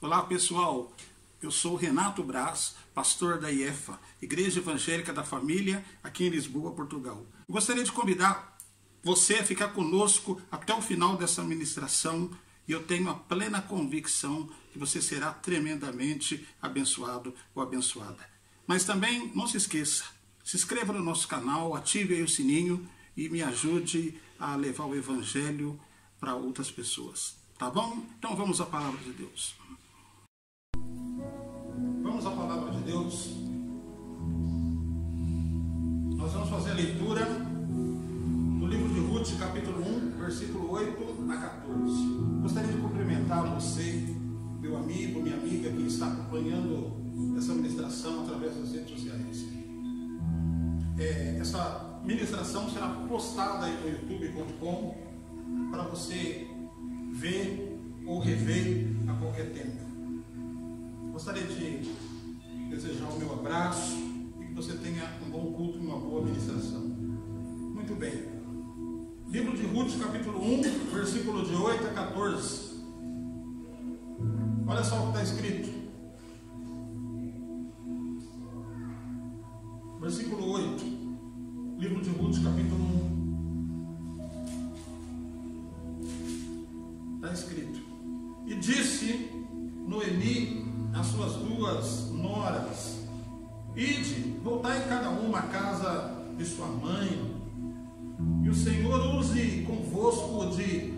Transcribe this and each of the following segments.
Olá pessoal, eu sou Renato Braz, pastor da IEFA, Igreja Evangélica da Família, aqui em Lisboa, Portugal. Eu gostaria de convidar você a ficar conosco até o final dessa ministração e eu tenho a plena convicção que você será tremendamente abençoado ou abençoada. Mas também não se esqueça, se inscreva no nosso canal, ative aí o sininho e me ajude a levar o Evangelho para outras pessoas. Tá bom? Então vamos à palavra de Deus. Vamos à palavra de Deus. Nós vamos fazer a leitura do livro de Ruth, capítulo 1, versículo 8 a 14. Gostaria de cumprimentar você, meu amigo, minha amiga, que está acompanhando essa ministração através das redes sociais. Essa ministração será postada aí no youtube.com para você ver ou rever a qualquer tempo. Gostaria de desejar o meu abraço e que você tenha um bom culto e uma boa ministração. Muito bem. Livro de Ruth, capítulo 1, versículo de 8 a 14. Olha só o que está escrito. Versículo 8. Livro de Ruth, capítulo 1. Está escrito. E disse Noemi as suas duas noras: ide, voltai cada uma à casa de sua mãe, e o Senhor use convosco de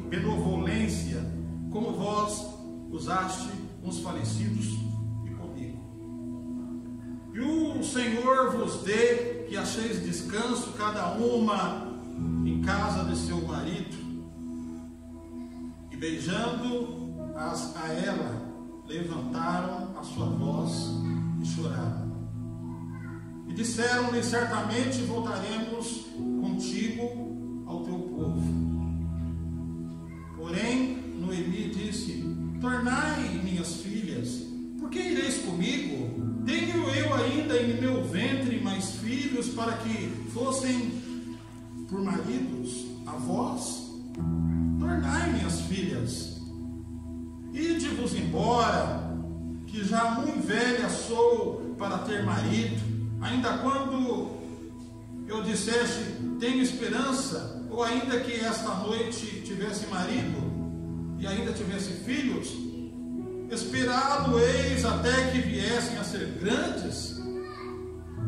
benevolência, como vós usaste com os falecidos e comigo. E o Senhor vos dê que acheis descanso cada uma em casa de seu marido. E beijando-as a ela, levantaram a sua voz e choraram. E disseram-lhe: certamente voltaremos contigo ao teu povo. Porém, Noemi disse: tornai, minhas filhas, por que ireis comigo? Tenho eu ainda em meu ventre mais filhos para que fossem por maridos a vós? Tornai, minhas filhas. Ide-vos embora, que já muito velha sou para ter marido. Ainda quando eu disseste: tenho esperança, ou ainda que esta noite tivesse marido e ainda tivesse filhos, esperado eis até que viessem a ser grandes,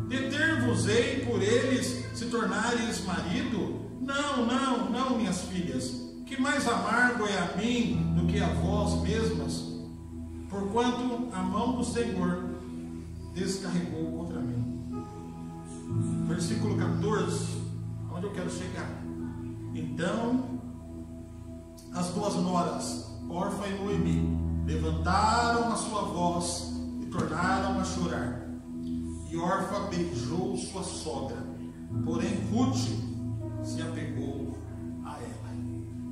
deter-vos-ei por eles se tornares marido? Não, minhas filhas, que mais amargo é a mim do que a vós mesmas, porquanto a mão do Senhor descarregou contra mim. Versículo 14, onde eu quero chegar. Então as duas noras, Orfa e Noemi, levantaram a sua voz e tornaram a chorar. E Orfa beijou sua sogra, porém Ruth se apegou a ela.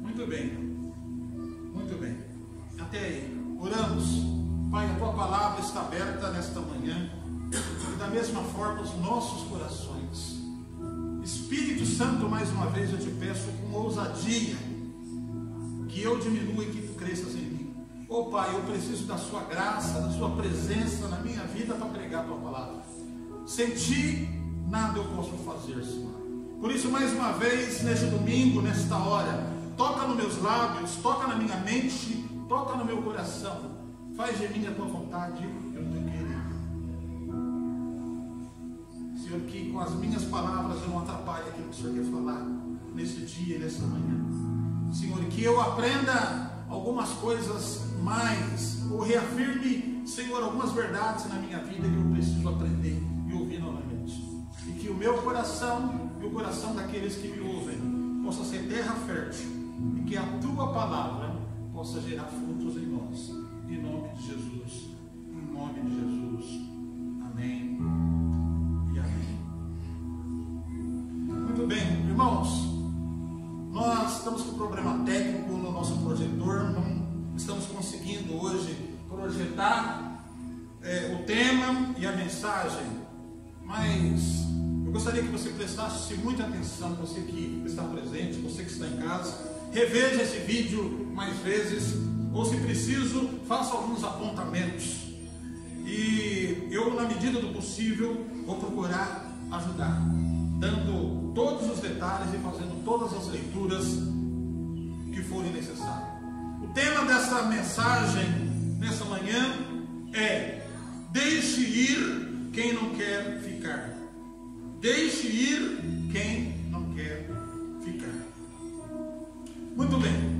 Muito bem, muito bem. Até aí, oramos. Pai, a tua palavra está aberta nesta manhã, e da mesma forma os nossos corações. Espírito Santo, mais uma vez eu te peço com ousadia, que eu diminua e que tu cresças em mim. Oh Pai, eu preciso da sua graça, da sua presença na minha vida para pregar a tua palavra. Sem ti, nada eu posso fazer, Senhor. Por isso, mais uma vez, neste domingo, nesta hora, toca nos meus lábios, toca na minha mente, toca no meu coração. Faz de mim a tua vontade e o teu querer. Senhor, que com as minhas palavras eu não atrapalhe aquilo que o Senhor quer falar nesse dia e nessa manhã. Senhor, que eu aprenda algumas coisas mais, ou reafirme, Senhor, algumas verdades na minha vida que eu preciso aprender e ouvir novamente. E que o meu coração e o coração daqueles que me ouvem possa ser terra fértil, e que a tua palavra possa gerar frutos em nós. Em nome de Jesus. Em nome de Jesus. Amém e amém. Muito bem, irmãos. Nós estamos com problema técnico no nosso projetor. Não estamos conseguindo hoje projetar o tema e a mensagem. Mas eu gostaria que você prestasse muita atenção, você que está presente, você que está em casa. Reveja esse vídeo mais vezes, ou se preciso, faço alguns apontamentos. E eu, na medida do possível, vou procurar ajudar, dando todos os detalhes e fazendo todas as leituras que forem necessárias. O tema dessa mensagem, nessa manhã, é: deixe ir quem não quer ficar. Deixe ir quem não quer ficar. Muito bem.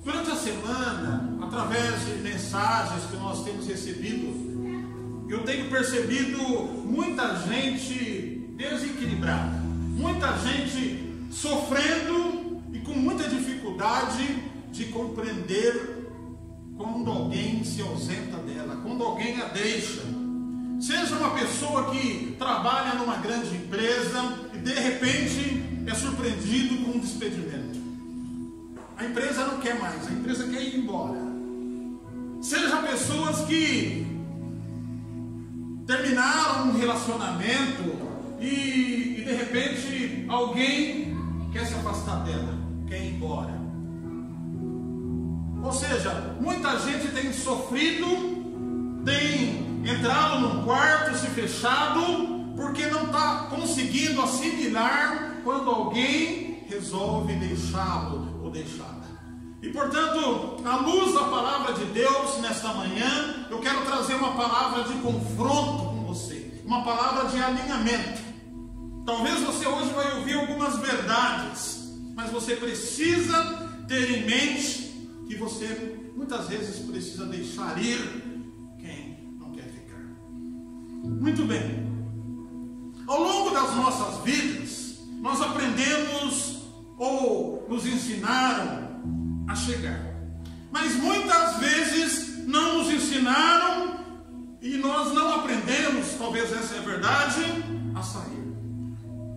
Durante a semana, através de mensagens que nós temos recebido, eu tenho percebido muita gente desequilibrada, muita gente sofrendo e com muita dificuldade de compreender quando alguém se ausenta dela, quando alguém a deixa. Seja uma pessoa que trabalha numa grande empresa e de repente é surpreendido com um despedimento. A empresa não quer mais, a empresa quer ir embora. Seja pessoas que terminaram um relacionamento e de repente alguém quer se afastar dela, quer ir embora. Ou seja, muita gente tem sofrido, tem entrado num quarto, se fechado, porque não está conseguindo assimilar quando alguém resolve deixá-lo ou deixá-la. E portanto, à luz da palavra de Deus, nesta manhã, eu quero trazer uma palavra de confronto com você, uma palavra de alinhamento. Talvez você hoje vai ouvir algumas verdades, mas você precisa ter em mente que você muitas vezes precisa deixar ir quem não quer ficar. Muito bem. Ao longo das nossas vidas, nós aprendemos ou nos ensinaram a chegar, mas muitas vezes não nos ensinaram e nós não aprendemos, talvez essa é a verdade, a sair.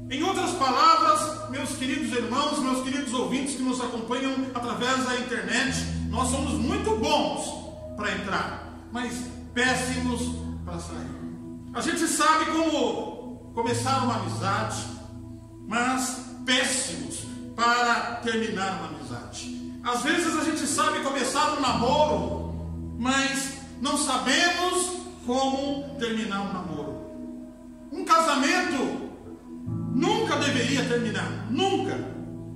Em outras palavras, meus queridos irmãos, meus queridos ouvintes que nos acompanham através da internet, nós somos muito bons para entrar, mas péssimos para sair. A gente sabe como começar uma amizade, mas péssimos para terminar uma amizade. Às vezes a gente sabe começar um namoro, mas não sabemos como terminar um namoro. Um casamento nunca deveria terminar, nunca.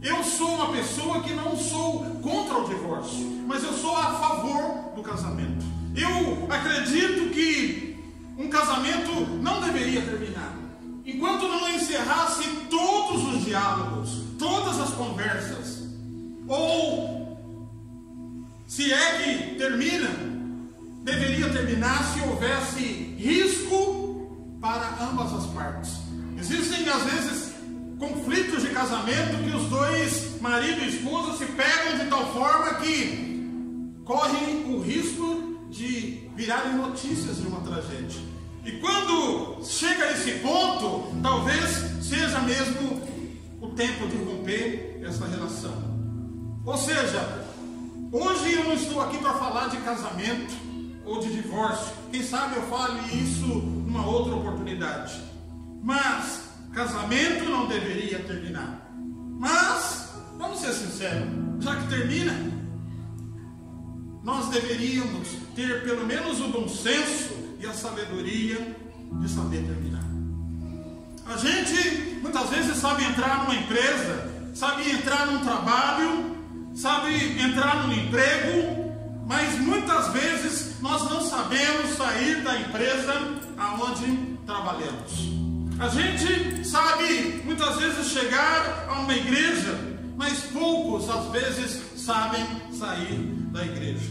Eu sou uma pessoa que não sou contra o divórcio, mas eu sou a favor do casamento. Eu acredito que um casamento não deveria terminar enquanto não encerrasse todos os diálogos, todas as conversas, ou se é que termina, deveria terminar se houvesse risco para ambas as partes. Existem às vezes conflitos de casamento que os dois, marido e esposa, se pegam de tal forma que correm o risco de virarem notícias de uma tragédia. E quando chega a esse ponto, talvez seja mesmo o tempo de romper essa relação. Ou seja, hoje eu não estou aqui para falar de casamento ou de divórcio. Quem sabe eu fale isso numa outra oportunidade. Mas casamento não deveria terminar. Mas, vamos ser sinceros, já que termina, nós deveríamos ter pelo menos o bom senso e a sabedoria de saber terminar. A gente muitas vezes sabe entrar numa empresa, sabe entrar num trabalho, sabe entrar num emprego, mas muitas vezes nós não sabemos sair da empresa aonde trabalhamos. A gente sabe muitas vezes chegar a uma igreja, mas poucos às vezes sabem sair da igreja.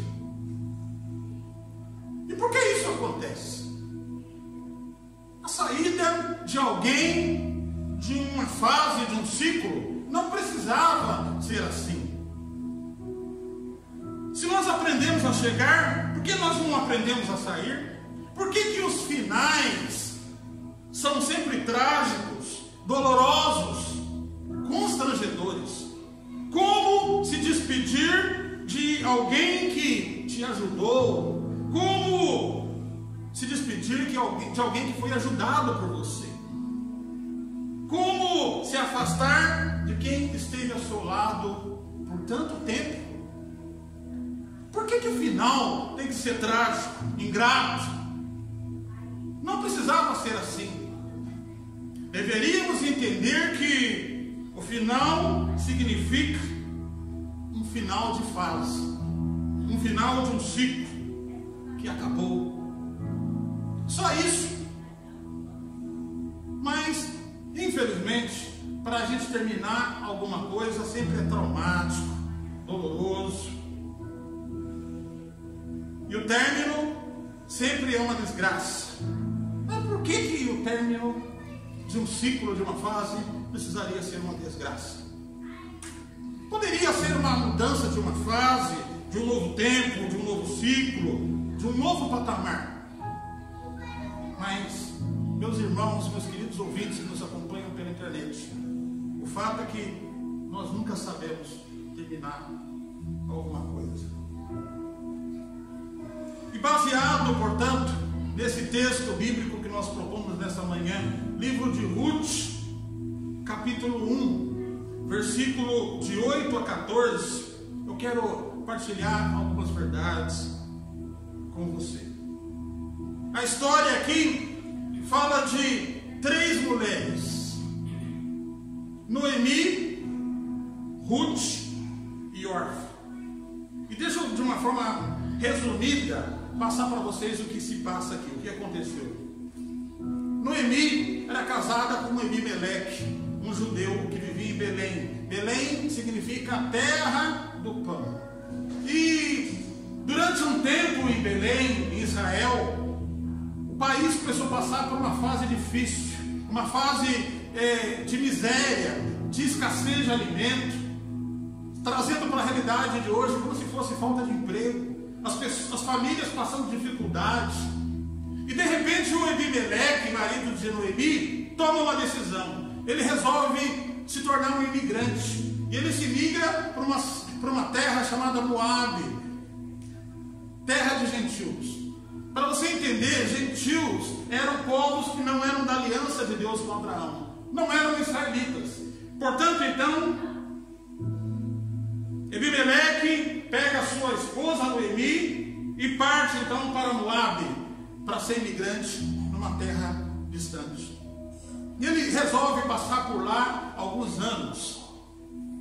E por que isso acontece? A saída de alguém de uma fase, de um ciclo, não precisava ser assim. Se nós aprendemos a chegar, por que nós não aprendemos a sair? Por que os finais são sempre trágicos, dolorosos, constrangedores? Como se despedir de alguém que te ajudou? Como se despedir de alguém que foi ajudado por você? Como se afastar de quem esteve ao seu lado por tanto tempo que o final tem que ser trágico, ingrato? Não precisava ser assim. Deveríamos entender que o final significa um final de fase, um final de um ciclo que acabou. Só isso. Mas, infelizmente, para a gente terminar alguma coisa sempre é traumático, doloroso. E o término sempre é uma desgraça. Mas por que o término de um ciclo, de uma fase, precisaria ser uma desgraça? Poderia ser uma mudança de uma fase, de um novo tempo, de um novo ciclo, de um novo patamar. Mas, meus irmãos, meus queridos ouvintes que nos acompanham pela internet, o fato é que nós nunca sabemos terminar alguma coisa. E baseado, portanto, nesse texto bíblico que nós propomos nesta manhã, livro de Ruth, capítulo 1, versículo de 8 a 14, eu quero partilhar algumas verdades com você. A história aqui fala de 3 mulheres: Noemi, Ruth e Orfa. E deixa eu, de uma forma resumida, passar para vocês o que se passa aqui, o que aconteceu. Noemi era casada com Ebimeleque, um judeu que vivia em Belém. Belém significa terra do pão. E durante um tempo em Belém, em Israel, o país começou a passar por uma fase difícil, uma fase de miséria, de escassez de alimento, trazendo para a realidade de hoje como se fosse falta de emprego, as famílias passando dificuldades. E de repente o Ebimeleque, marido de Noemi, toma uma decisão. Ele resolve se tornar um imigrante. E ele se migra para uma terra chamada Moabe, terra de gentios. Para você entender, gentios eram povos que não eram da aliança de Deus com Abraão, não eram israelitas. Portanto, então, Ebimeleque pega a sua esposa Noemi e parte então para Moabe, para ser imigrante numa terra distante. E ele resolve passar por lá alguns anos.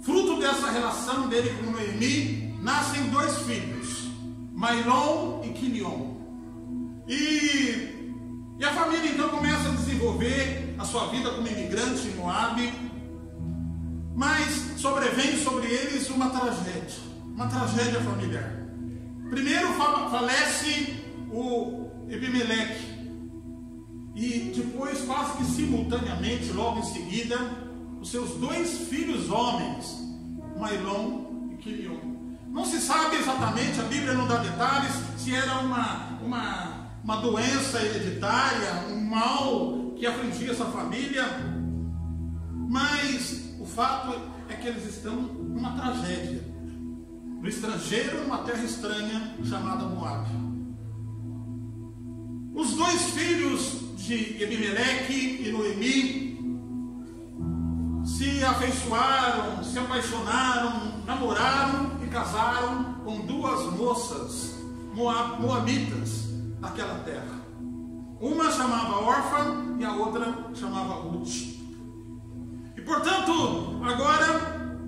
Fruto dessa relação dele com Noemi, nascem 2 filhos, Mailon e Quilion. E a família então começa a desenvolver a sua vida como imigrante em Moabe. Mas sobrevém sobre eles uma tragédia familiar. Primeiro falece o Ebimeleque. E depois, quase que simultaneamente, logo em seguida, os seus 2 filhos homens, Mailon e Quilion. Não se sabe exatamente, a Bíblia não dá detalhes, se era uma doença hereditária, um mal que afligia essa família. Mas o fato é que eles estão numa tragédia, no estrangeiro, numa terra estranha chamada Moabe. Os 2 filhos de Ebimeleque e Noemi se afeiçoaram, se apaixonaram, namoraram e casaram com 2 moças moabitas daquela terra. Uma chamava Orfa e a outra chamava Ruth. E portanto, agora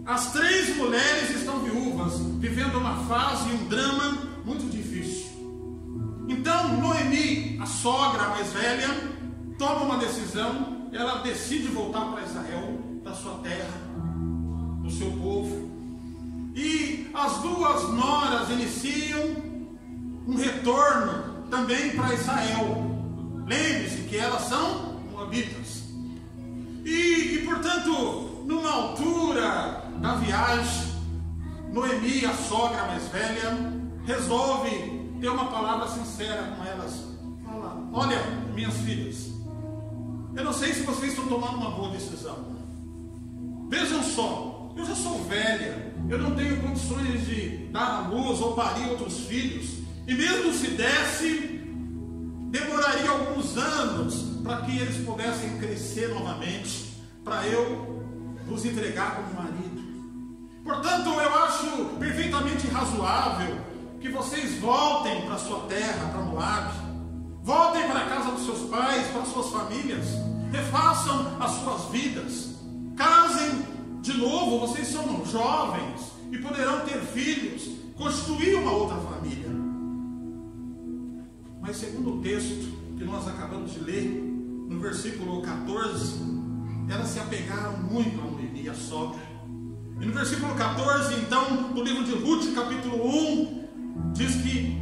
as 3 mulheres estão viúvas, vivendo uma fase e um drama muito difícil. Então Noemi, a sogra mais velha, toma uma decisão. Ela decide voltar para Israel, da sua terra, do seu povo. E as 2 noras iniciam um retorno também para Israel. Lembre-se que elas são moabitas. E portanto, numa altura da viagem, Noemi, a sogra mais velha, resolve ter uma palavra sincera com elas. Fala: olha, minhas filhas, eu não sei se vocês estão tomando uma boa decisão. Vejam só, eu já sou velha, eu não tenho condições de dar à luz ou parir outros filhos. E mesmo se desse, demoraria alguns anos para que eles pudessem crescer novamente, para eu vos entregar como marido. Portanto, eu acho perfeitamente razoável que vocês voltem para a sua terra, para Moabe, voltem para a casa dos seus pais, para as suas famílias, refaçam as suas vidas, casem de novo, vocês são jovens e poderão ter filhos, constituir uma outra família. Mas segundo o texto que nós acabamos de ler, no versículo 14, elas se apegaram muito a Noemi e a sogra. E no versículo 14, então, do livro de Ruth, capítulo 1, diz que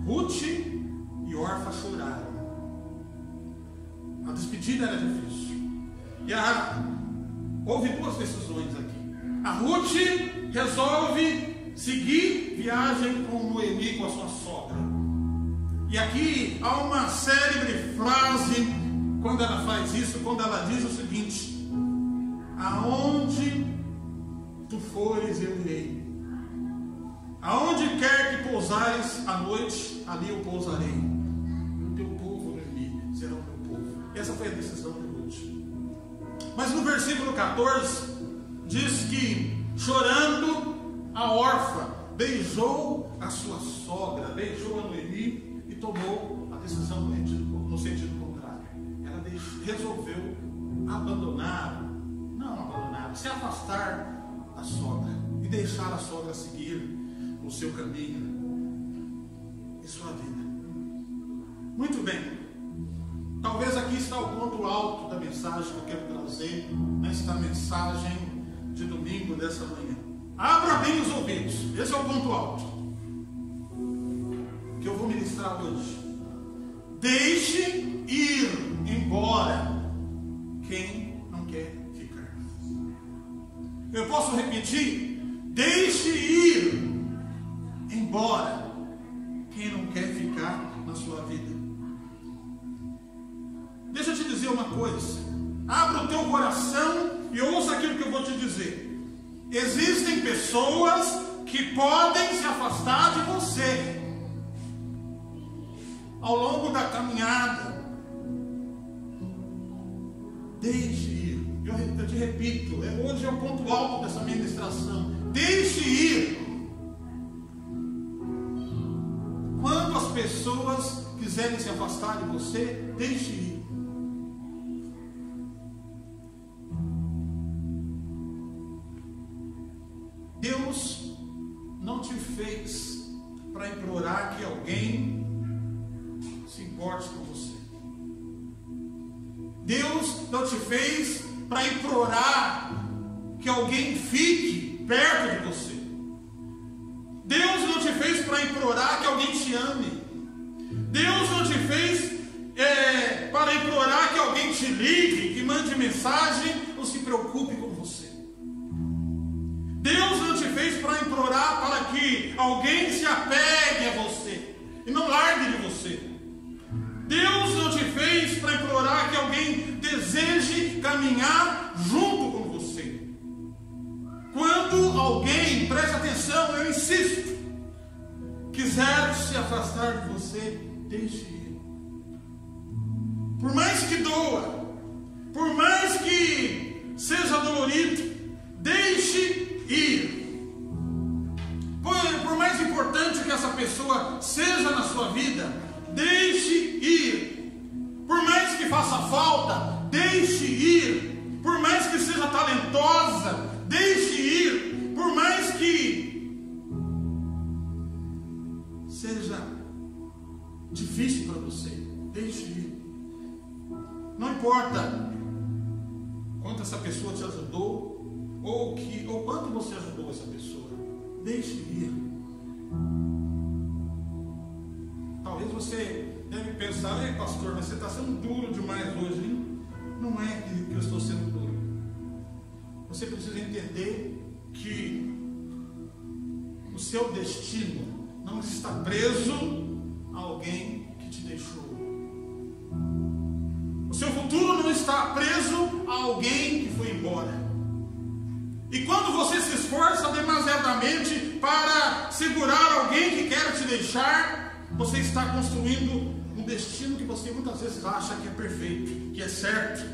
Ruth e Orfa choraram. A despedida era difícil. E houve duas decisões aqui. A Ruth resolve seguir viagem com Noemi, com a sua sogra. E aqui há uma célebre frase quando ela faz isso, quando ela diz o seguinte: aonde tu fores eu irei, aonde quer que pousares à noite, ali eu pousarei. O teu povo, Noemi, será o meu povo. Essa foi a decisão de Ruth. Mas no versículo 14 diz que, chorando, a Orfa beijou a sua sogra, beijou a Noemi e tomou a decisão no sentido contrário. Ela resolveu se afastar da sogra e deixar a sogra seguir o seu caminho e sua vida. Muito bem. Talvez aqui está o ponto alto da mensagem que eu quero trazer nesta mensagem de domingo dessa manhã. Abra bem os ouvidos. Esse é o ponto alto que eu vou ministrar hoje. Deixe ir embora quem não quer ficar. Eu posso repetir? Deixe ir embora quem não quer ficar na sua vida. Deixa eu te dizer uma coisa. Abra o teu coração e ouça aquilo que eu vou te dizer. Existem pessoas que podem se afastar de você ao longo da caminhada. Deixe ir. Eu te repito, hoje é o ponto alto dessa ministração. Deixe ir. Quando as pessoas quiserem se afastar de você, deixe ir. Deus não te fez para implorar que alguém se importe com você. Deus não te fez para implorar que alguém fique perto de você. Deus não te fez para implorar que alguém te ame. Deus não te fez para implorar que alguém te ligue, que mande mensagem ou se preocupe com você. Deus não te fez para implorar para que alguém se apegue a você e não largue de você. Deus não te fez para implorar que alguém deseje caminhar junto com você. Quando alguém, preste atenção, eu insisto, quiser se afastar de você, deixe ir. Por mais que doa, por mais que seja dolorido, deixe ir. Por mais importante que essa pessoa seja na sua vida, deixe ir. Por mais que faça falta, deixe ir. Por mais que seja talentosa, deixe ir. Por mais que seja difícil para você, deixe ir. Não importa quanto essa pessoa te ajudou ou quanto você ajudou essa pessoa, deixe ir. Talvez você deve pensar: ei, pastor, mas você está sendo duro demais hoje, hein? Não é que eu estou sendo duro. Você precisa entender que o seu destino não está preso a alguém que te deixou. O seu futuro não está preso a alguém que foi embora. E quando você se esforça demasiadamente para segurar alguém que quer te deixar, você está construindo um destino que você muitas vezes acha que é perfeito, que é certo,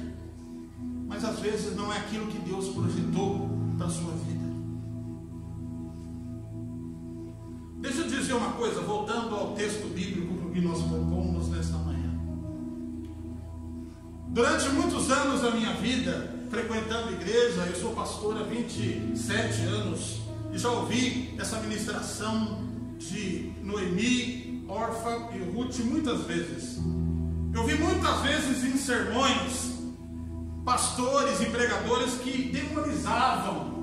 mas às vezes não é aquilo que Deus projetou para a sua vida. Deixa eu dizer uma coisa, voltando ao texto bíblico que nós propomos nesta manhã. Durante muitos anos da minha vida, frequentando a igreja, eu sou pastor há 27 anos, e já ouvi essa ministração de Noemi, Orfa e Ruth muitas vezes. Eu vi muitas vezes em sermões, pastores e pregadores que demonizavam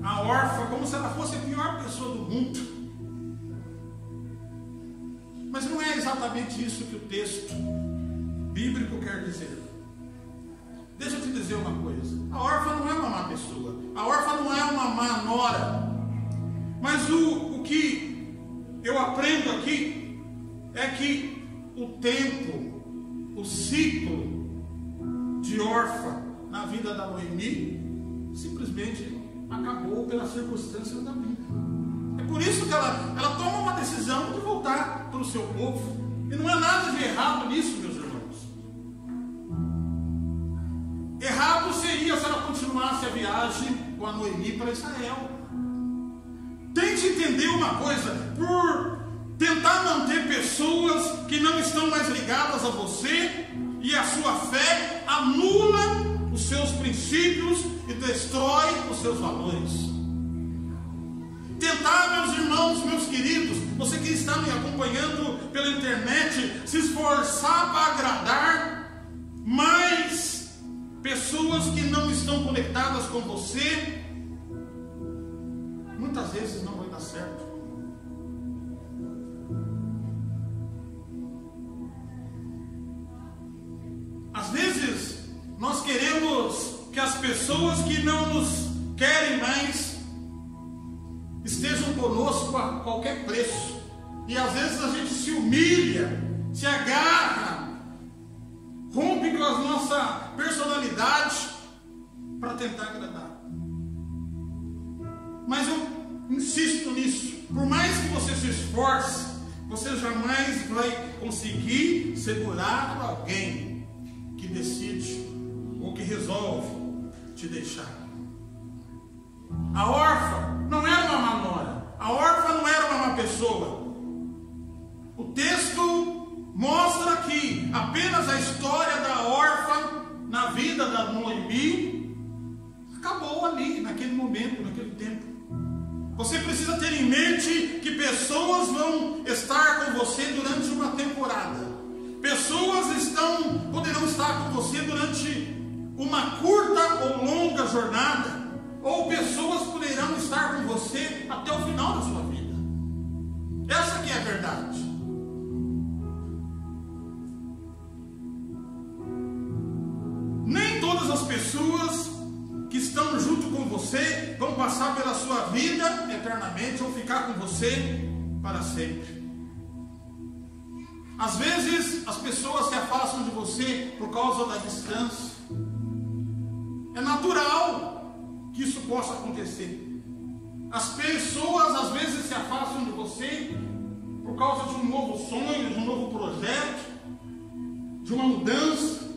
a Orfa como se ela fosse a pior pessoa do mundo. Mas não é exatamente isso que o texto bíblico quer dizer. Deixa eu te dizer uma coisa: a órfã não é uma má pessoa, a órfã não é uma má nora. Mas o que eu aprendo aqui é que o tempo, o ciclo de órfã na vida da Noemi simplesmente acabou pelas circunstâncias da vida. É por isso que ela toma uma decisão de voltar para o seu povo. E não há nada de errado nisso, meus irmãos. Errado seria se ela continuasse a viagem com a Noemi para Israel. Tente entender uma coisa: por tentar manter pessoas que não estão mais ligadas a você e a sua fé, anula os seus princípios e destrói os seus valores. Tentar, meus irmãos, meus queridos, você que está me acompanhando pela internet, se esforçar para agradar mais pessoas que não estão conectadas com você, muitas vezes não vai dar certo. Às vezes nós queremos que as pessoas que não nos querem mais estejam conosco a qualquer preço. E às vezes a gente se humilha, se agarra, rompe com a nossa personalidade para tentar agradar. Mas eu insisto nisso: por mais que você se esforce, você jamais vai conseguir segurar alguém que decide ou que resolve te deixar. A órfã não era uma má nora, a órfã não era uma má pessoa. O texto mostra que apenas a história da órfã na vida da Noemi acabou ali, naquele momento, naquele tempo. Você precisa ter em mente que pessoas vão estar com você durante uma temporada. Pessoas poderão estar com você durante uma curta ou longa jornada. Ou pessoas poderão estar com você até o final da sua vida. Essa que é a verdade. Nem todas as pessoas que estão junto com você vão passar pela sua vida eternamente ou ficar com você para sempre. Às vezes as pessoas se afastam de você por causa da distância. É natural que isso possa acontecer. As pessoas às vezes se afastam de você por causa de um novo sonho, de um novo projeto, de uma mudança.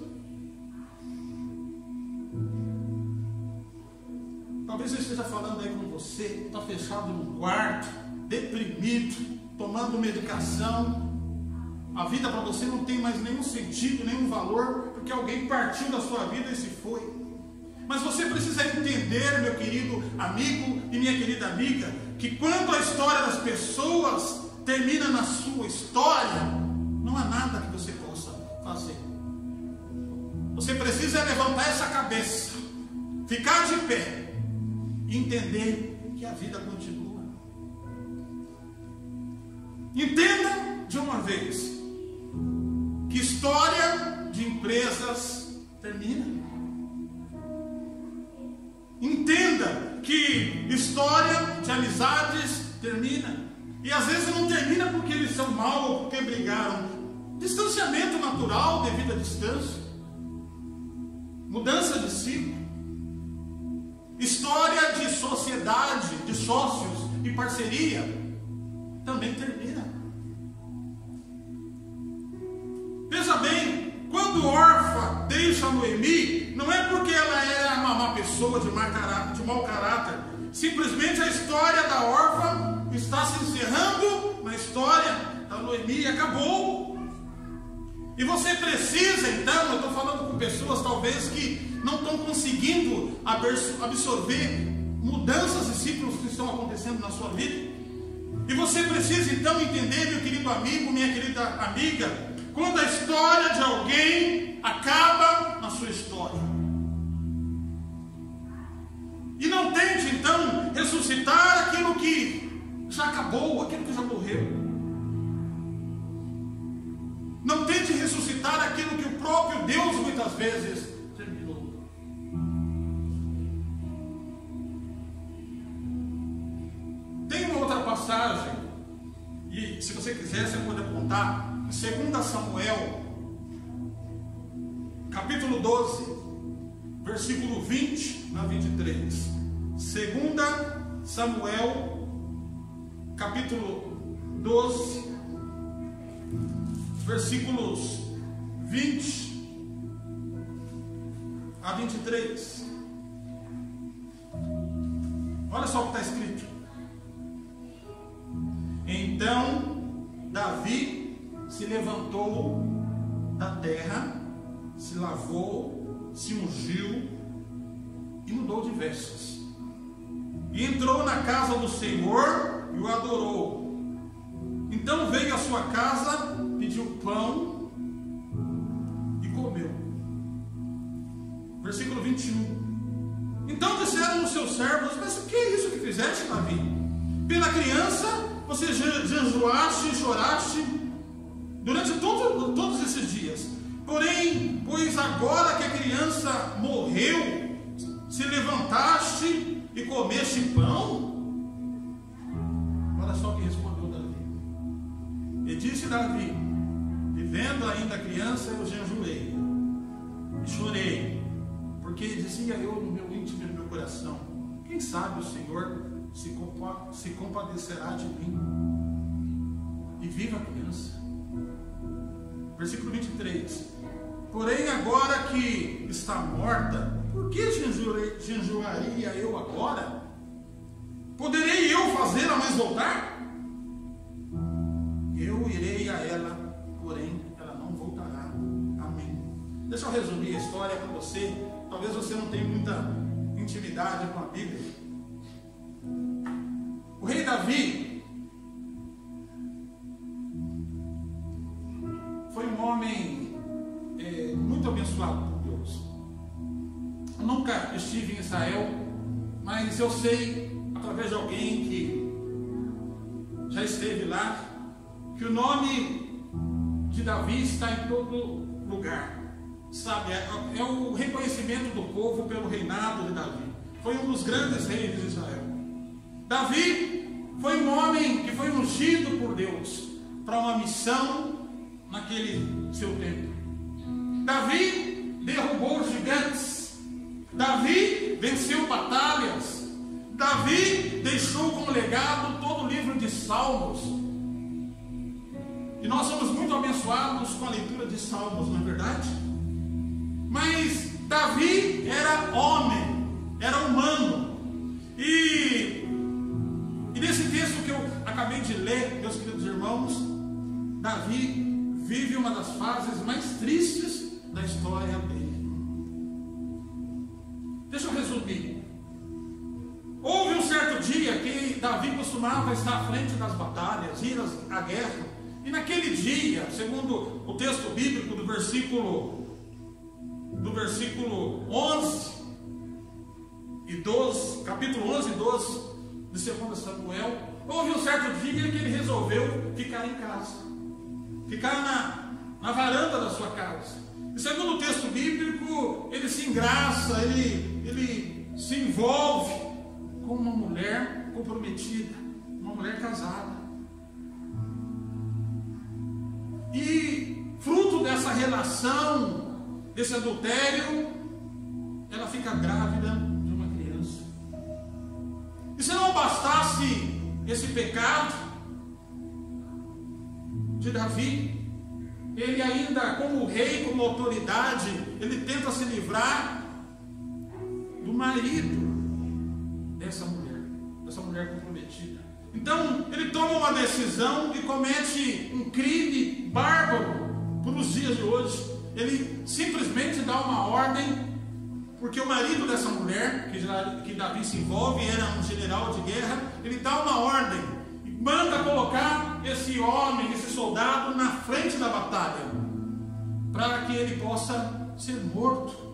Talvez eu esteja falando aí com você, está fechado no quarto, deprimido, tomando medicação. A vida para você não tem mais nenhum sentido, nenhum valor, porque alguém partiu da sua vida e se foi. Mas você precisa entender, meu querido amigo e minha querida amiga, que quando a história das pessoas termina na sua história, não há nada que você possa fazer. Você precisa levantar essa cabeça, ficar de pé e entender que a vida continua. Entenda de uma vez que história de empresas termina. Entenda que história de amizades termina. E às vezes não termina porque eles são mal ou porque brigaram. Distanciamento natural devido à distância. Mudança de ciclo. História de sociedade, de sócios e parceria também termina. Veja bem, quando Orfa deixa Noemi, não é porque ela era uma má pessoa de mau caráter. Simplesmente a história da Orfa está se encerrando na história da Noemi e acabou. E você precisa, então, eu estou falando com pessoas talvez que não estão conseguindo absorver mudanças e ciclos que estão acontecendo na sua vida. E você precisa então entender, meu querido amigo, minha querida amiga, quando a história de alguém acaba na sua história. E não tente então ressuscitar aquilo que já acabou, aquilo que já morreu. Não tente ressuscitar aquilo que o próprio Deus muitas vezes terminou. Tem uma outra passagem, e se você quiser, você pode apontar, em 2 Samuel, capítulo 12, versículo 20 a 23. 2 Samuel, capítulo 12, versículos 20 a 23. Olha só o que está escrito. Então Davi se levantou da terra, se lavou, se ungiu e mudou de vestes. E entrou na casa do Senhor e o adorou. Então veio à sua casa, pediu pão e comeu. Versículo 21. Então disseram os seus servos: mas o que é isso que fizeste, Davi? Pela criança você jejuaste e choraste durante todos esses dias. Porém, pois agora que a criança morreu, se levantaste e comeste pão? Olha só o que respondeu Davi. E disse Davi: vivendo ainda a criança, eu jejuei e chorei, porque dizia eu no meu íntimo e no meu coração: quem sabe o Senhor se compadecerá de mim e viva a criança. Versículo 23. Porém agora que está morta, por que jejuaria eu agora? Poderei eu fazê-la mais voltar? Eu irei a ela, porém ela não voltará. Amém. Deixa eu resumir a história para você. Talvez você não tenha muita intimidade com a Bíblia. O rei Davi foi um homem muito abençoado por Deus. Eu nunca estive em Israel, mas eu sei, através de alguém que já esteve lá, que o nome de Davi está em todo lugar. Sabe, é o reconhecimento do povo pelo reinado de Davi. Foi um dos grandes reis de Israel. Davi foi um homem que foi ungido por Deus para uma missão naquele seu tempo. Davi derrubou gigantes. Davi venceu batalhas. Davi deixou como legado todo o livro de Salmos. E nós somos muito abençoados com a leitura de Salmos, não é verdade? Mas Davi era homem, era humano. E nesse texto que eu acabei de ler, meus queridos irmãos, Davi vive uma das fases mais tristes da história dele. Deixa eu resumir. Houve um certo dia que Davi costumava estar à frente das batalhas, ir à guerra. E naquele dia, segundo o texto bíblico do versículo 11 e 12, capítulo 11 e 12 de 2 Samuel, houve um certo dia que ele resolveu ficar em casa, ficar na varanda da sua casa. E segundo o texto bíblico, ele se engraça, ele se envolve com uma mulher comprometida, uma mulher casada. E fruto dessa relação, desse adultério, ela fica grávida de uma criança. E se não bastasse esse pecado de Davi, ele ainda, como rei, como autoridade, ele tenta se livrar do marido dessa mulher comprometida. Então ele toma uma decisão e comete um crime bárbaro para os dias de hoje. Ele simplesmente dá uma ordem, porque o marido dessa mulher, que Davi se envolve, era um general de guerra. Ele dá uma ordem e manda colocar esse homem, esse soldado na frente da batalha, para que ele possa ser morto.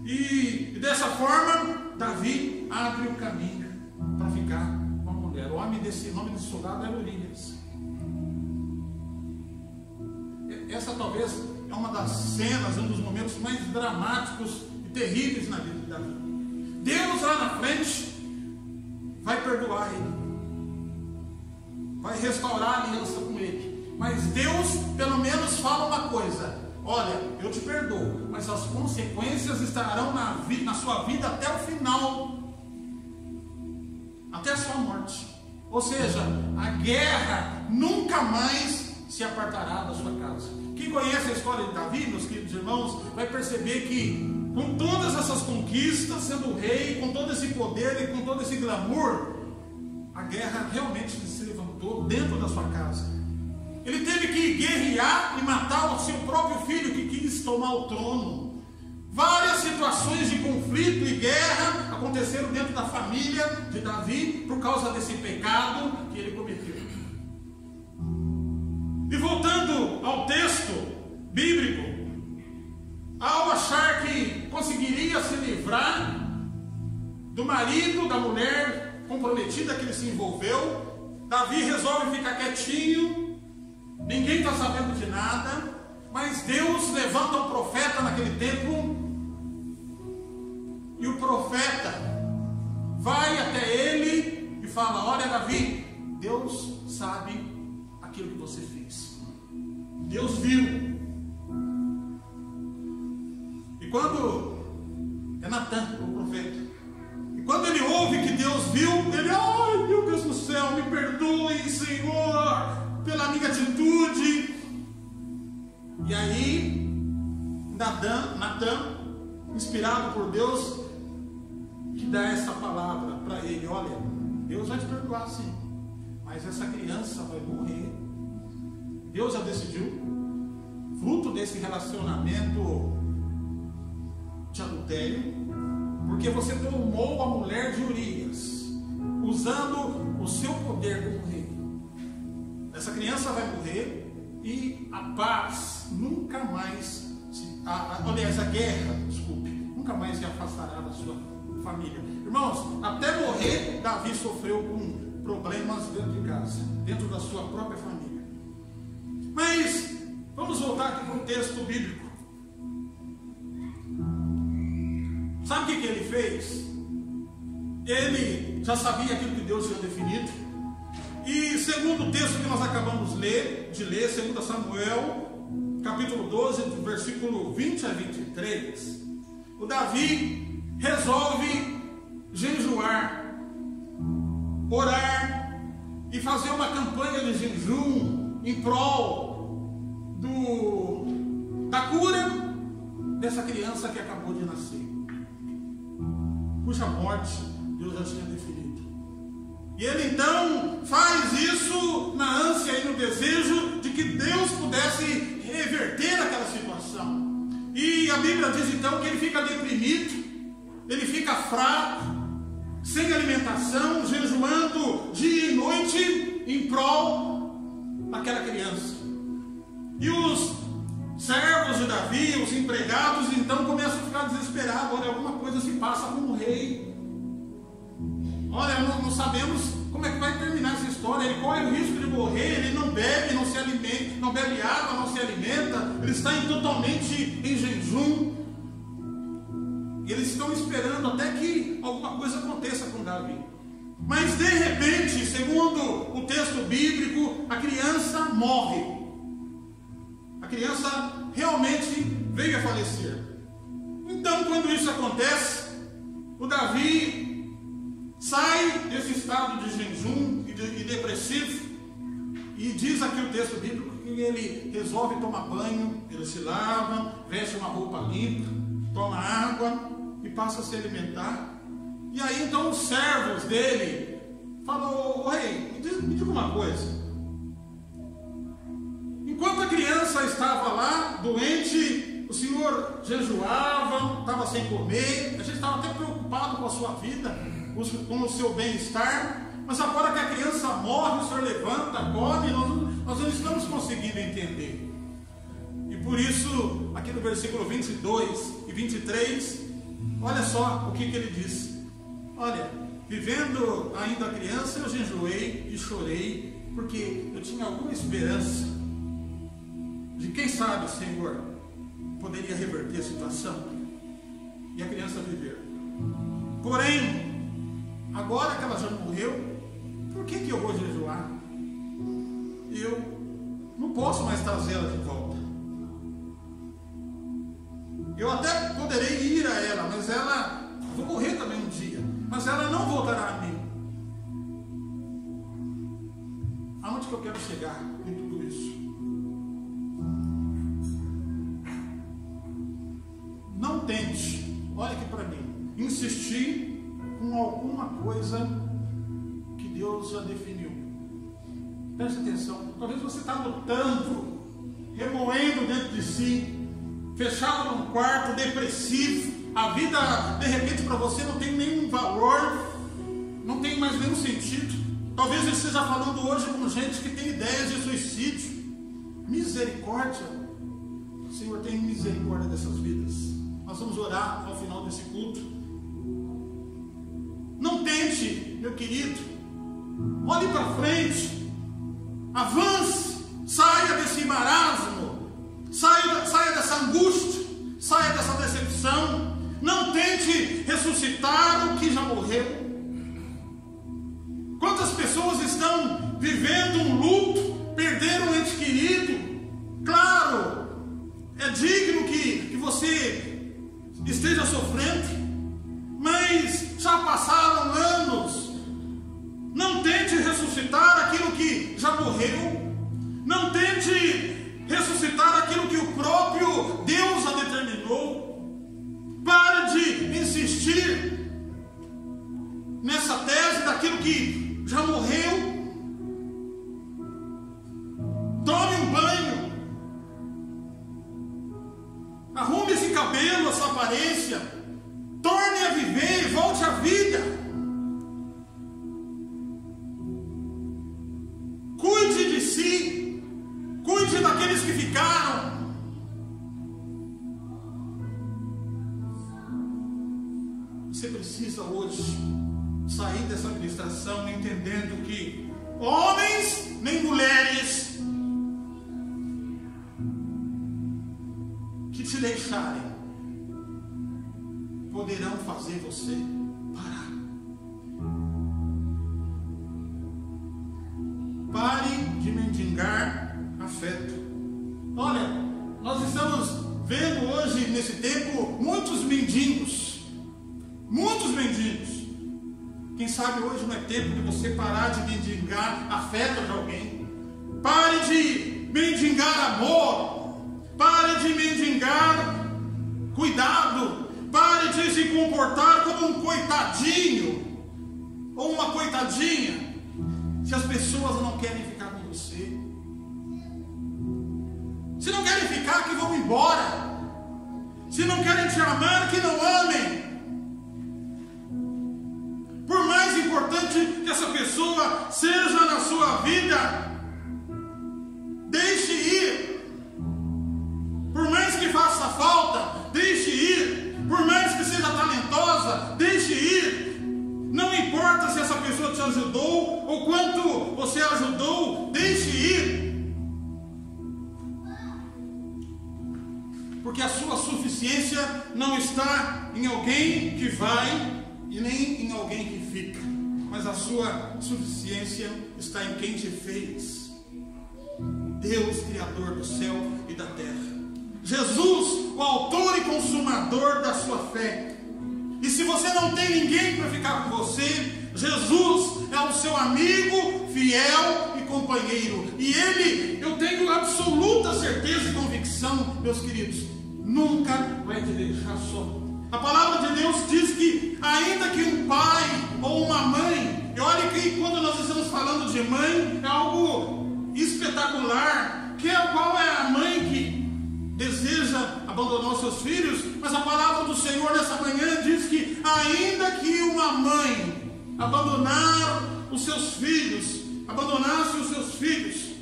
E dessa forma Davi abre o caminho para ficar com a mulher. O nome desse soldado era Urias. Essa talvez é uma das cenas, um dos momentos mais dramáticos e terríveis na vida de Davi. Deus lá na frente vai perdoar ele, vai restaurar a aliança com ele, mas Deus pelo menos fala uma coisa: olha, eu te perdoo, mas as consequências estarão na sua vida até o final, até a sua morte. Ou seja, a guerra nunca mais se apartará da sua casa. Quem conhece a história de Davi, meus queridos irmãos, vai perceber que com todas essas conquistas, sendo rei, com todo esse poder e com todo esse glamour, a guerra realmente se levantou dentro da sua casa. Ele teve que guerrear e matar o seu próprio filho que quis tomar o trono. Várias situações de conflito e guerra aconteceram dentro da família de Davi por causa desse pecado que ele cometeu. E voltando ao texto bíblico, ao achar que conseguiria se livrar do marido, da mulher comprometida que ele se envolveu, Davi resolve ficar quietinho, ninguém está sabendo de nada, mas Deus levanta um profeta naquele tempo, e o profeta vai até ele e fala: olha, Davi, Deus sabe aquilo que você fez, Deus viu. E quando é Natan, o profeta, e quando ele ouve que Deus viu, ele: ai, meu Deus do céu, me perdoe, Senhor, pela minha atitude. E aí Natan, inspirado por Deus, que dá essa palavra para ele: olha, Deus vai te perdoar sim, mas essa criança vai morrer. Deus já decidiu, fruto desse relacionamento de adultério, porque você tomou a mulher de Urias, usando o seu poder como rei. Essa criança vai morrer e a paz nunca mais, aliás, a guerra, desculpe, nunca mais se afastará da sua família. Irmãos, até morrer, Davi sofreu com problemas dentro de casa, dentro da sua própria família. Mas vamos voltar aqui para o texto bíblico. Sabe o que ele fez? Ele já sabia aquilo que Deus tinha definido. E segundo o texto que nós acabamos de ler, 2 Samuel, capítulo 12, do versículo 20 a 23, o Davi resolve jejuar, orar e fazer uma campanha de jejum em prol da cura dessa criança que acabou de nascer, cuja morte Deus já tinha definido. E ele então faz isso na ânsia e no desejo de que Deus pudesse reverter aquela situação. E a Bíblia diz então que ele fica deprimido, ele fica fraco, sem alimentação, jejuando dia e noite em prol daquela criança. E os servos de Davi, os empregados, então começam a ficar desesperados. Olha, alguma coisa se passa com o rei. Olha, não sabemos como é que vai terminar essa história. Ele corre o risco de morrer, ele não bebe, não se alimenta, não bebe água, não se alimenta, ele está totalmente em jejum. E eles estão esperando até que alguma coisa aconteça com Davi. Mas de repente, segundo o texto bíblico, a criança morre. A criança realmente veio a falecer. Então, quando isso acontece, o Davi sai desse estado de jejum e depressivo, e diz aqui o texto bíblico que ele resolve tomar banho, ele se lava, veste uma roupa limpa, toma água e passa a se alimentar. E aí então os servos dele Falou: ô rei, me diga uma coisa. Enquanto a criança estava lá, doente, o senhor jejuava, estava sem comer, a gente estava até preocupado com a sua vida, com o seu bem-estar, mas agora que a criança morre, o senhor levanta, come, nós não estamos conseguindo entender. E por isso, aqui no versículo 22 e 23, olha só o que ele diz. Olha, vivendo ainda a criança, eu jejuei e chorei, porque eu tinha alguma esperança de, quem sabe, o Senhor poderia reverter a situação e a criança viver. Porém, agora que ela já morreu, por que eu vou jejuar? Eu não posso mais trazê-la de volta. Eu até poderei ir a ela, mas ela, vou morrer também um dia, mas ela não voltará a mim. Aonde que eu quero chegar em tudo isso? Não tente, olha aqui para mim, insistir com alguma coisa que Deus já definiu. Preste atenção, talvez você está lutando, remoendo dentro de si, fechado num quarto, depressivo, a vida de repente para você não tem nenhum valor, não tem mais nenhum sentido. Talvez eu esteja falando hoje com gente que tem ideias de suicídio. Misericórdia, Senhor, tem misericórdia dessas vidas. Nós vamos orar ao final desse culto. Não tente, meu querido, olhe para frente, avance, saia desse marasmo, saia dessa angústia, saia dessa decepção. Não tente ressuscitar o que já morreu. Quantas pessoas estão vivendo um luto, perderam um ente querido? Claro, é digno que você esteja sofrendo, mas já passaram anos. Não tente ressuscitar aquilo que já morreu. Não tente ressuscitar aquilo que o próprio Deus já determinou. Pare de insistir nessa tese daquilo que já morreu. Tome um banho. Arrume esse cabelo, essa aparência. Torne a viver, volte à vida. Cuide de si. Cuide daqueles que ficaram. Você precisa hoje sair dessa administração entendendo que homens nem mulheres que te deixarem poderão fazer você parar. Pare de mendigar afeto. Olha, nós estamos vendo hoje nesse tempo muitos mendigos. Muitos mendigos. Quem sabe hoje não é tempo de você parar de mendigar afeto de alguém. Pare de mendigar amor. Pare de mendigar cuidado. Pare de se comportar como um coitadinho ou uma coitadinha. Se as pessoas não querem ficar com você, se não querem ficar, que vão embora. Se não querem te amar, que não amem. Por mais importante que essa pessoa seja na sua vida, deixe ir. Por mais que faça falta, deixe ir. Por mais que seja talentosa, deixe ir. Não importa se essa pessoa te ajudou ou quanto você ajudou, deixe ir. Porque a sua suficiência não está em alguém que vai e nem em alguém que fica, mas a sua suficiência está em quem te fez. Deus, Criador do céu e da terra. Jesus, o autor e consumador da sua fé. E se você não tem ninguém para ficar com você, Jesus é o seu amigo, fiel e companheiro. E Ele, eu tenho absoluta certeza e convicção, meus queridos, nunca vai te deixar só. A palavra de Deus diz que ainda que um pai ou uma mãe, e olha que quando de mãe é algo espetacular. Qual é a mãe que deseja abandonar os seus filhos? Mas a palavra do Senhor nessa manhã diz que ainda que uma mãe abandonasse os seus filhos,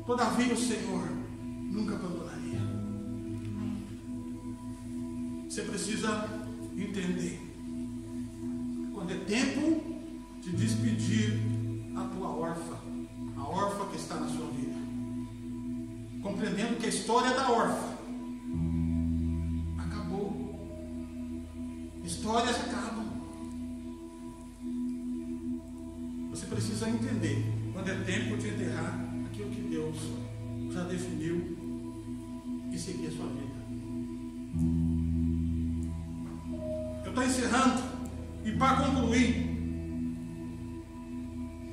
todavia o Senhor nunca abandonaria. Você precisa entender, quando é tempo de despedir a tua órfã, a órfã que está na sua vida, compreendendo que a história da órfã acabou. Histórias acabam. Você precisa entender quando é tempo de enterrar aquilo que Deus já definiu e seguir a sua vida. Eu estou encerrando, e para concluir,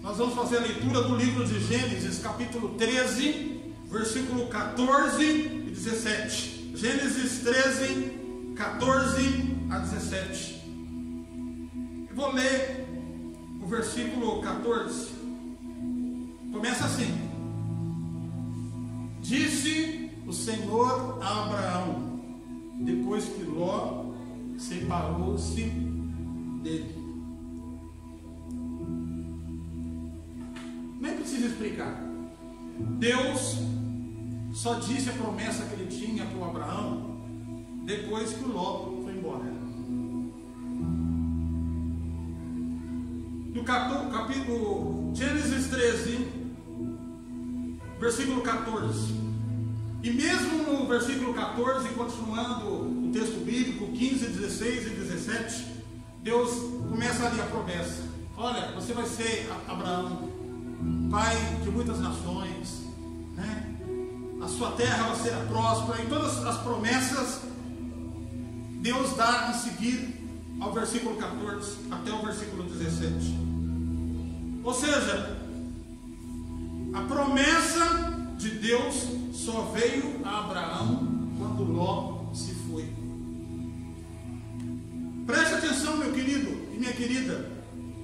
nós vamos fazer a leitura do livro de Gênesis, capítulo 13, versículo 14 e 17. Gênesis 13, 14 a 17. Eu vou ler o versículo 14. Começa assim: Disse o Senhor a Abraão, depois que Ló separou-se dele. Nem precisa explicar. Deus só disse a promessa que ele tinha para o Abraão depois que o Ló foi embora. No capítulo Gênesis 13, versículo 14. E mesmo no versículo 14, continuando o texto bíblico, 15, 16 e 17, Deus começa ali a promessa. Olha, você vai ser, Abraão, pai de muitas nações, né? A sua terra vai ser próspera. E todas as promessas Deus dá em seguir ao versículo 14 até o versículo 17. Ou seja, a promessa de Deus só veio a Abraão quando Ló se foi. Preste atenção, meu querido e minha querida.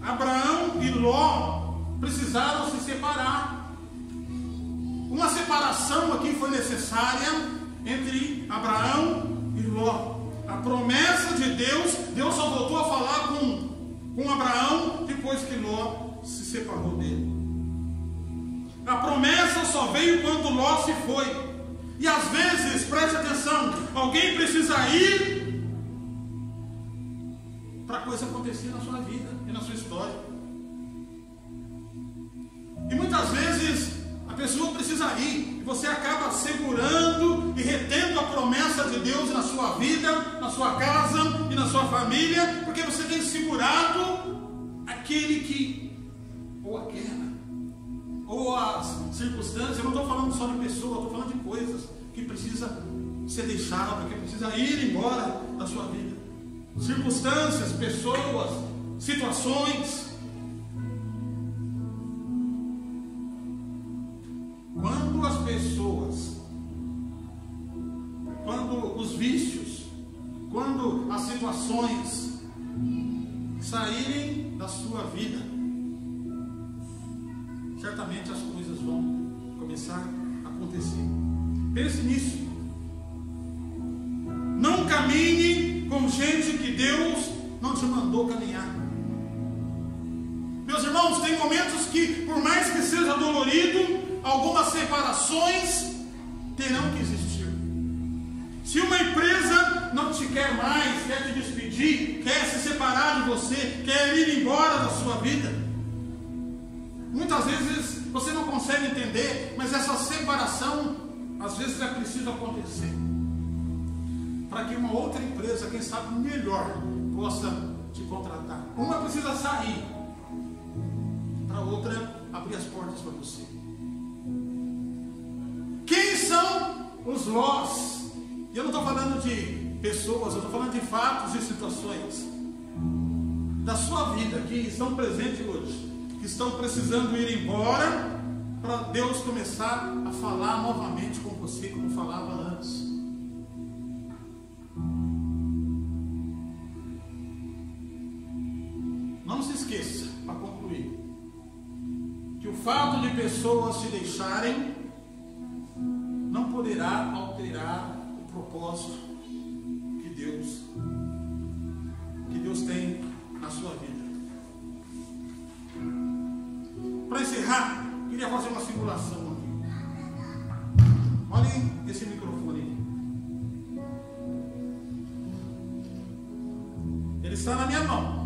Abraão e Ló precisaram se separar. Uma separação aqui foi necessária entre Abraão e Ló. A promessa de Deus só voltou a falar com Abraão depois que Ló se separou dele. A promessa só veio quando Ló se foi. E às vezes, preste atenção, alguém precisa ir para a coisa acontecer na sua vida e na sua história. E muitas vezes a pessoa precisa ir, e você acaba segurando e retendo a promessa de Deus na sua vida, na sua casa e na sua família, porque você tem segurado aquele que, ou aquela, ou as circunstâncias. Eu não estou falando só de pessoa, estou falando de coisas que precisa ser deixada, que precisa ir embora da sua vida. Circunstâncias, pessoas, situações. Quando as pessoas, quando os vícios, quando as situações saírem da sua vida, certamente as coisas vão começar a acontecer. Pense nisso. Não caminhe com gente que Deus não te mandou caminhar. Meus irmãos, tem momentos que, por mais que seja dolorido, algumas separações terão que existir. Se uma empresa não te quer mais, quer te despedir, quer se separar de você, quer ir embora da sua vida, muitas vezes você não consegue entender, mas essa separação às vezes é preciso acontecer para que uma outra empresa, quem sabe melhor, possa te contratar. Uma precisa sair para a outra abrir as portas para você. Quem são os Lós? E eu não estou falando de pessoas, eu estou falando de fatos e situações da sua vida que estão presentes hoje, que estão precisando ir embora para Deus começar a falar novamente com você como falava antes. Não se esqueça, para concluir, fato de pessoas te deixarem não poderá alterar o propósito que Deus tem na sua vida. Para encerrar, queria fazer uma simulação aqui. Olhem esse microfone aí. Ele está na minha mão.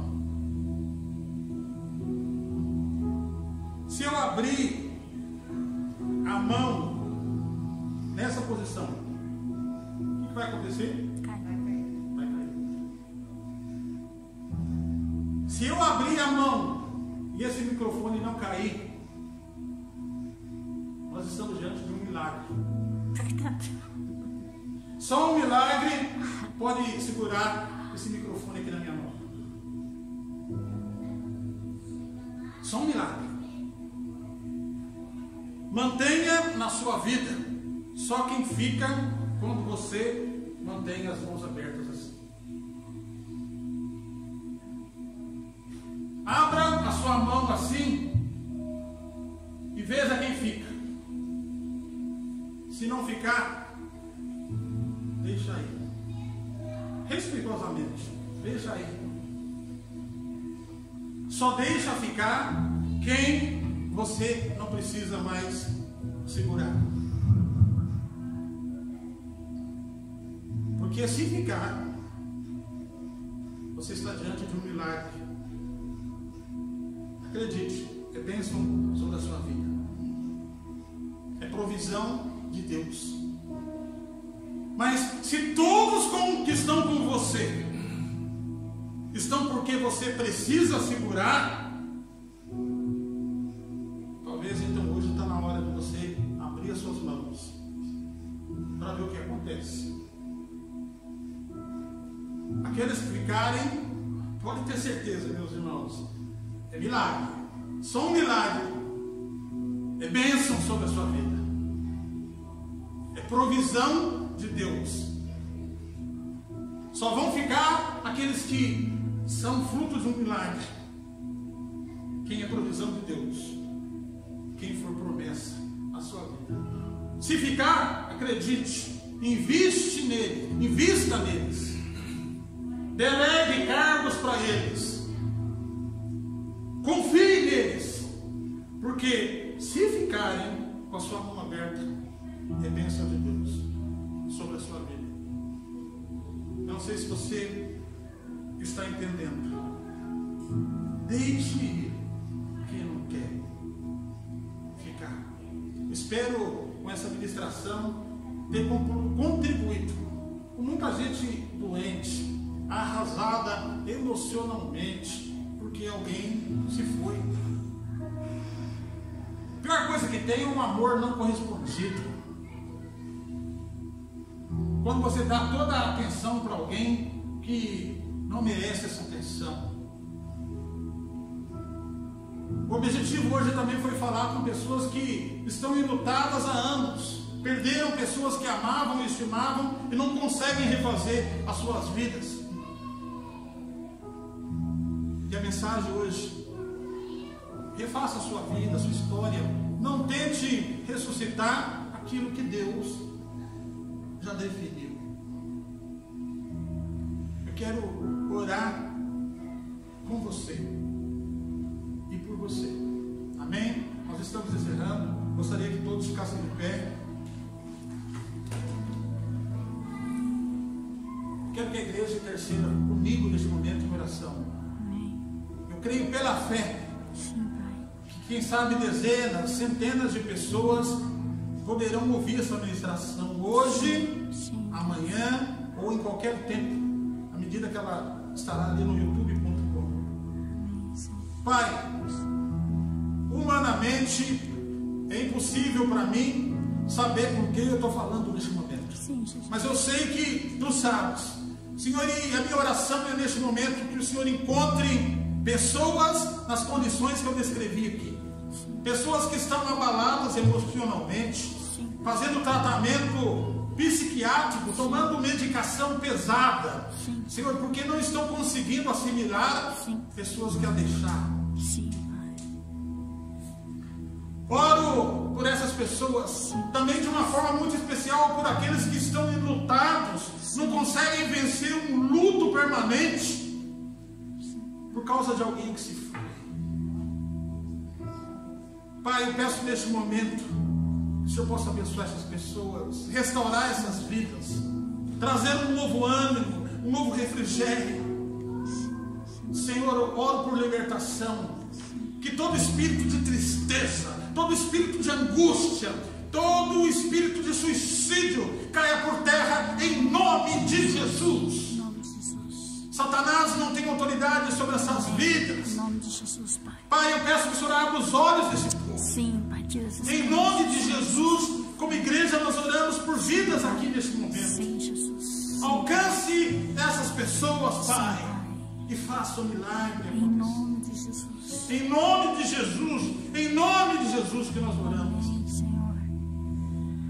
Se eu abrir a mão nessa posição, o que vai acontecer? Vai cair. Se eu abrir a mão e esse microfone não cair, nós estamos diante de um milagre. Só um milagre pode segurar esse microfone aqui na minha mão. Só um milagre. Mantenha na sua vida. Só quem fica quando você mantém as mãos abertas assim. Abra a sua mão assim e veja quem fica. Se não ficar, deixa aí. Respeitosamente, deixa aí. Só deixa ficar quem você não precisa mais segurar. Porque se ficar, você está diante de um milagre. Acredite, é bênção sobre a sua vida. É provisão de Deus. Mas se todos que estão com você estão porque você precisa segurar, talvez então hoje está na hora de você abrir as suas mãos para ver o que acontece. Aqueles que ficarem, pode ter certeza, meus irmãos, é milagre. Só um milagre. É bênção sobre a sua vida. É provisão de Deus. Só vão ficar aqueles que são frutos de um milagre. Quem é provisão de Deus, quem for promessa à sua vida. Se ficar, acredite, investe nele, invista neles. Delegue cargos para eles. Confie neles. Porque se ficarem com a sua mão aberta, é bênção de Deus sobre a sua vida. Eu não sei se você está entendendo. Deixe ir quem não quer ficar. Espero com essa ministração ter contribuído com muita gente doente, arrasada emocionalmente, porque alguém se foi. A pior coisa que tem é um amor não correspondido. Quando você dá toda a atenção para alguém que não merece essa atenção. O objetivo hoje também foi falar com pessoas que estão enlutadas há anos, perderam pessoas que amavam e estimavam e não conseguem refazer as suas vidas. E a mensagem hoje: refaça a sua vida, a sua história. Não tente ressuscitar aquilo que Deus já definiu. Eu quero orar com você e por você. Amém? Nós estamos encerrando. Gostaria que todos ficassem de pé. Quero que a igreja interceda comigo neste momento de oração. Eu creio pela fé que, quem sabe, dezenas, centenas de pessoas poderão ouvir essa ministração hoje, amanhã ou em qualquer tempo, à medida que ela estará ali no youtube.com. Pai, humanamente é impossível para mim saber com quem eu estou falando neste momento. Mas eu sei que tu sabes. Senhor, e a minha oração é neste momento que o Senhor encontre pessoas nas condições que eu descrevi aqui. Pessoas que estão abaladas emocionalmente, fazendo tratamento psiquiátrico, tomando medicação pesada. Senhor, porque não estão conseguindo assimilar pessoas que a deixaram. pessoas, também de uma forma muito especial por aqueles que estão enlutados, não conseguem vencer um luto permanente por causa de alguém que se foi. Pai, eu peço neste momento que o Senhor possa abençoar essas pessoas, restaurar essas vidas, trazer um novo ânimo, um novo refrigério. Senhor, eu oro por libertação, que todo espírito de tristeza, todo espírito de angústia, todo espírito de suicídio caia por terra em nome de Jesus. Satanás não tem autoridade sobre essas vidas. Em nome de Jesus, Pai. Pai, eu peço que o Senhor abra os olhos desse povo. Sim, Pai, tira essas Em nome de Jesus, como igreja, nós oramos por vidas aqui neste momento. Sim, Jesus. Alcance essas pessoas, Pai, e faça um milagre. Em nome de Jesus. Em nome de Jesus, em nome de Jesus que nós oramos. Amém, Senhor.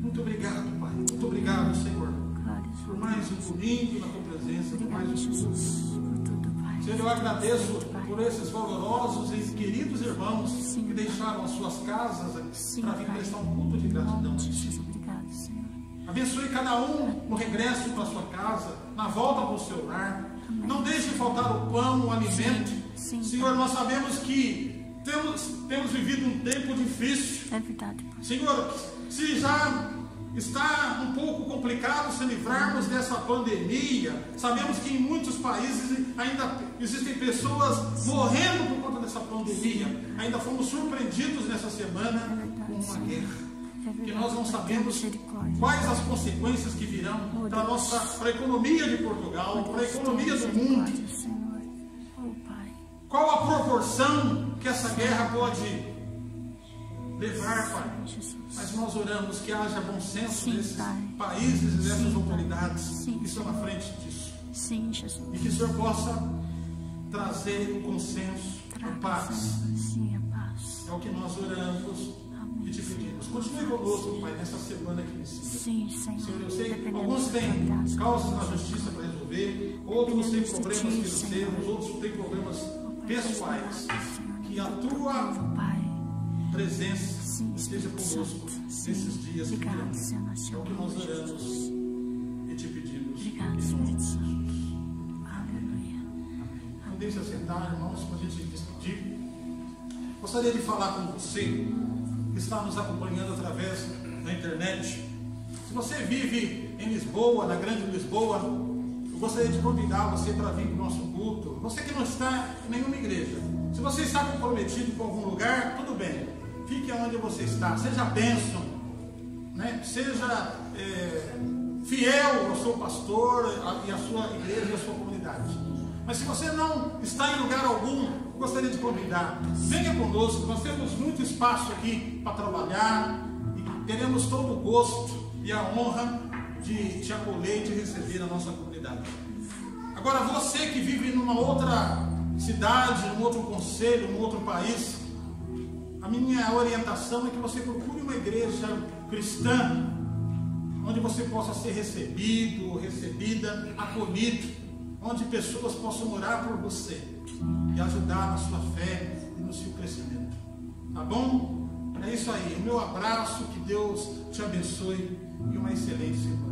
Muito obrigado, Pai. Muito obrigado, Senhor, Glória por mais um domingo na tua presença, por mais Obrigado, um Jesus, por tudo, Pai. Senhor, eu agradeço por esses valorosos e queridos irmãos Sim, que deixaram as suas casas Sim, para vir Pai. prestar um culto de Em gratidão nome a de Ti. Jesus, obrigado, Senhor. Abençoe cada um no regresso para a sua casa, na volta para o seu lar. Amém. Não deixe faltar o pão, o alimento. Sim, Senhor, nós sabemos que temos vivido um tempo difícil. É verdade, Pai. Senhor, se já está um pouco complicado se livrarmos dessa pandemia, sabemos que em muitos países ainda existem pessoas morrendo por conta dessa pandemia. Ainda fomos surpreendidos nessa semana com uma guerra. Que nós não sabemos quais as consequências que virão para a economia de Portugal, para a economia do mundo. Senhor. Oh, Pai. Qual a proporção que essa guerra pode levar, Pai? Jesus. Mas nós oramos que haja bom senso Sim, nesses Pai. países e nessas Sim, autoridades Sim, que estão à frente disso. Sim, Jesus. E que o Senhor possa trazer o consenso, a Traga, paz. Senhor. Sim, a paz. É o que nós oramos e te pedimos. Continue conosco, Pai, nessa semana que inicia. Sim, Senhor. Senhor, eu sei que Dependendo alguns da tua têm graça. causas na justiça para resolver, outros têm Dependendo de problemas ti, financeiros, Senhor. outros têm problemas Oh, Pai, pessoais. Senhor, Que a do teu tua povo, Pai. presença Sim, esteja Espírito conosco Santo. nesses dias que virão. Obrigado, Senhor, nós te É o que nós amamos, oramos Jesus. e te pedimos. Obrigado, em nome Espírito de Santo. Jesus. Aleluia. Não deixe assentar, irmãos, para a gente despedir. Gostaria de falar com você que está nos acompanhando através da internet. Se você vive em Lisboa, na Grande Lisboa, eu gostaria de convidar você para vir para o nosso culto. Você que não está em nenhuma igreja, se você está comprometido com algum lugar, tudo bem. Fique onde você está, seja bênção, né? Seja fiel ao seu pastor e à sua igreja e à sua comunidade. Mas se você não está em lugar algum, eu gostaria de convidar, venha conosco. Nós temos muito espaço aqui para trabalhar e teremos todo o gosto e a honra de te acolher e te receber na nossa comunidade. Agora, você que vive numa outra cidade, num outro concelho, num outro país, a minha orientação é que você procure uma igreja cristã, onde você possa ser recebido, recebida, acolhido, onde pessoas possam orar por você e ajudar na sua fé e no seu crescimento. Tá bom? É isso aí. O meu abraço, que Deus te abençoe e uma excelente semana.